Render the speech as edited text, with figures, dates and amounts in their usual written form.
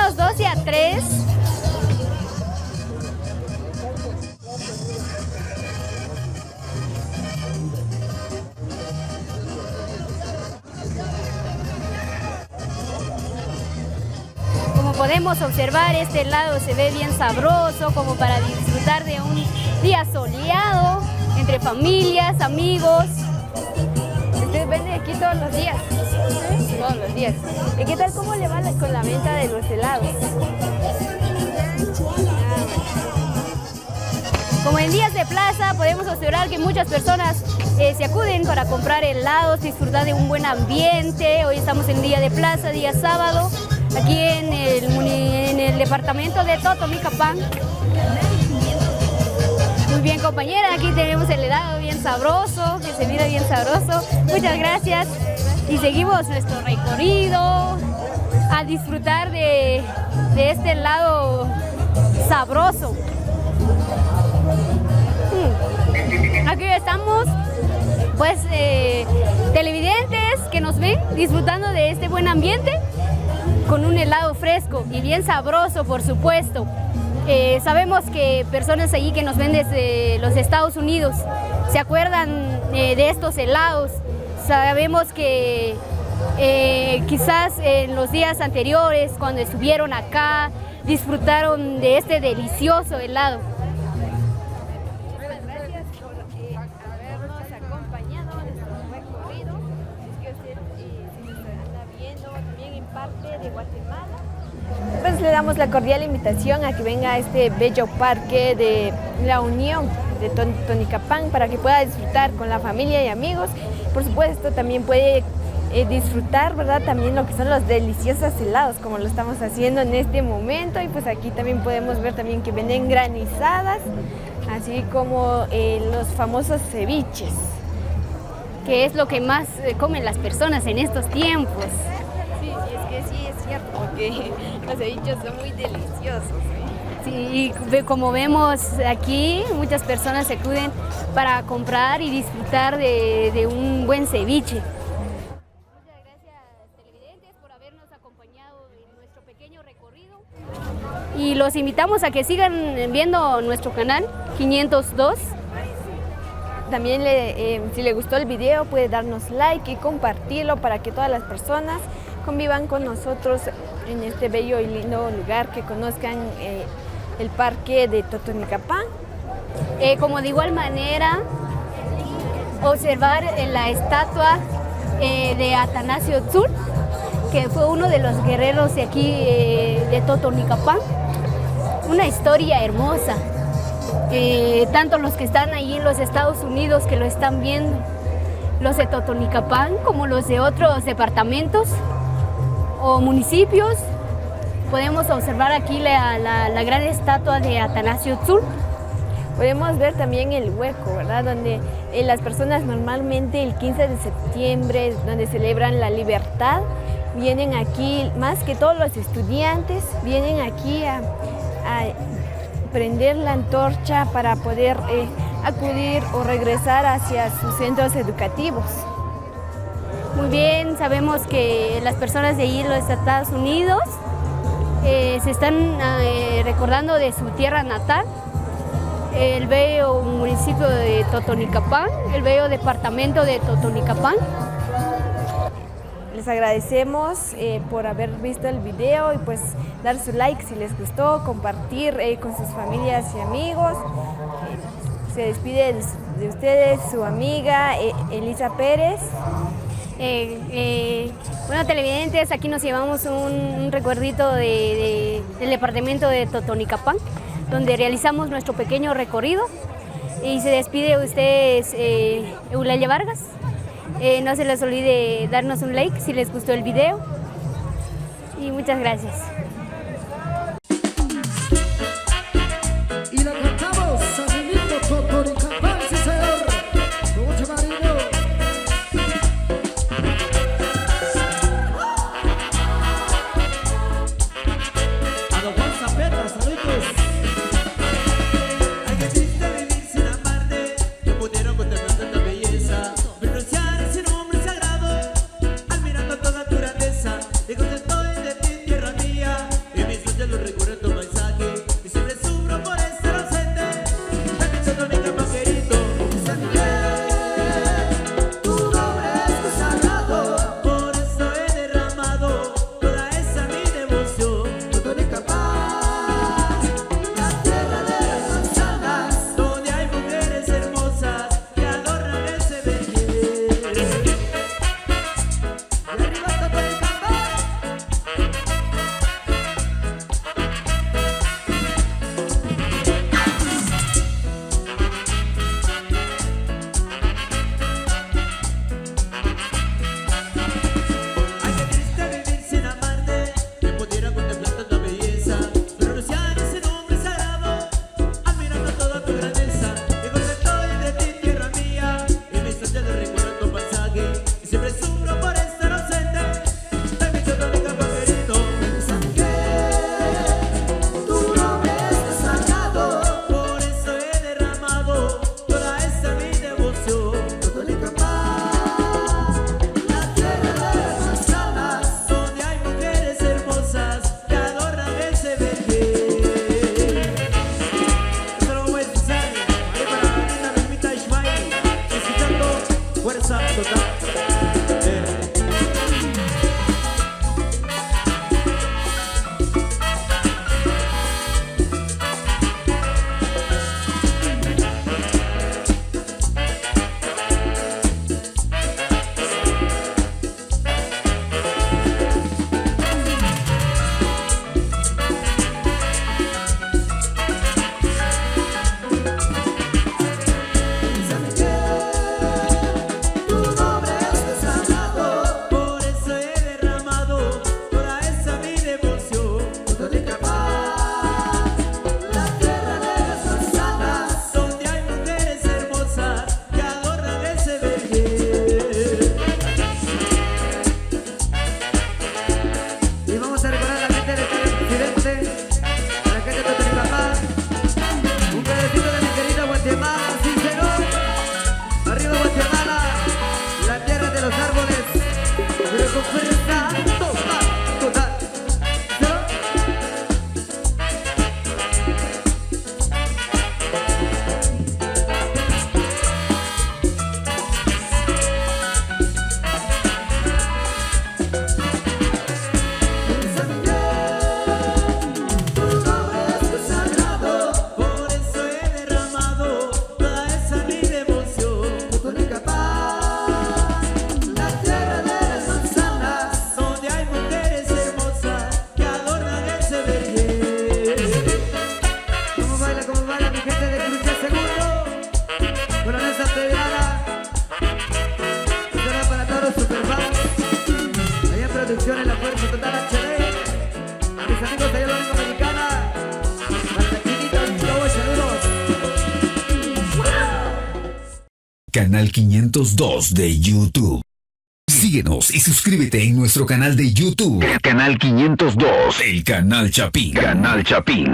512 a 3. Como podemos observar, este helado se ve bien sabroso, como para disfrutar de un día soleado, entre familias, amigos. ¿Ustedes venden aquí todos los días? ¿Sí? Todos los días. ¿Y qué tal, cómo le va con la venta de los helados? Como en días de plaza, podemos observar que muchas personas se acuden para comprar helados, disfrutar de un buen ambiente. Hoy estamos en día de plaza, día sábado, aquí en el departamento de Totonicapán. Muy bien, compañera, aquí tenemos el helado bien sabroso, que se mira bien sabroso. Muchas gracias. Y seguimos nuestro recorrido a disfrutar de este helado sabroso. Aquí estamos, pues, televidentes que nos ven disfrutando de este buen ambiente con un helado fresco y bien sabroso, por supuesto. Sabemos que personas allí que nos ven desde los Estados Unidos se acuerdan de estos helados. Sabemos que quizás en los días anteriores, cuando estuvieron acá, disfrutaron de este delicioso helado. De Guatemala. Pues le damos la cordial invitación a que venga a este bello parque de la Unión de Totonicapán para que pueda disfrutar con la familia y amigos. Por supuesto, también puede disfrutar, ¿verdad? También lo que son los deliciosos helados, como lo estamos haciendo en este momento. Y pues aquí también podemos ver también que venden granizadas, así como los famosos ceviches, que es lo que más comen las personas en estos tiempos. Sí, es cierto, porque los ceviches son muy deliciosos. Sí, y como vemos aquí, muchas personas se acuden para comprar y disfrutar de un buen ceviche. Muchas gracias, televidentes, por habernos acompañado en nuestro pequeño recorrido. Y los invitamos a que sigan viendo nuestro canal 502. También si le gustó el video puede darnos like y compartirlo para que todas las personas convivan con nosotros en este bello y lindo lugar, que conozcan el parque de Totonicapán. Como de igual manera, observar la estatua de Atanasio Tzul, que fue uno de los guerreros de aquí de Totonicapán. Una historia hermosa. Tanto los que están ahí en los Estados Unidos que lo están viendo, los de Totonicapán, como los de otros departamentos o municipios, podemos observar aquí la gran estatua de Atanasio Tzul. Podemos ver también el hueco, ¿verdad? Donde las personas normalmente el 15 de septiembre, donde celebran la libertad, vienen aquí, más que todos los estudiantes, vienen aquí a prender la antorcha para poder acudir o regresar hacia sus centros educativos. Muy bien, sabemos que las personas de allí en los Estados Unidos se están recordando de su tierra natal, el bello municipio de Totonicapán, el bello departamento de Totonicapán. Les agradecemos por haber visto el video y pues dar su like si les gustó, compartir con sus familias y amigos. Se despide de ustedes su amiga Elisa Pérez. Bueno, televidentes, aquí nos llevamos un recuerdito del departamento de Totonicapán, donde realizamos nuestro pequeño recorrido. Y se despide de ustedes Eulalia Vargas. No se les olvide darnos un like si les gustó el video. Y muchas gracias. Y la cantamos a mi lindo Totonicapán, sí señor, con mucho cariño. A don Juan Zapeta, saludos. Ay, qué triste vivir sin amarte, que pudieron contemplar tanta belleza, pronunciar ese nombre sagrado, admirando toda tu grandeza, y contento de ti, tierra mía. canal 502 de YouTube. Síguenos y suscríbete en nuestro canal de YouTube. El canal 502. El canal Chapín. Canal Chapín.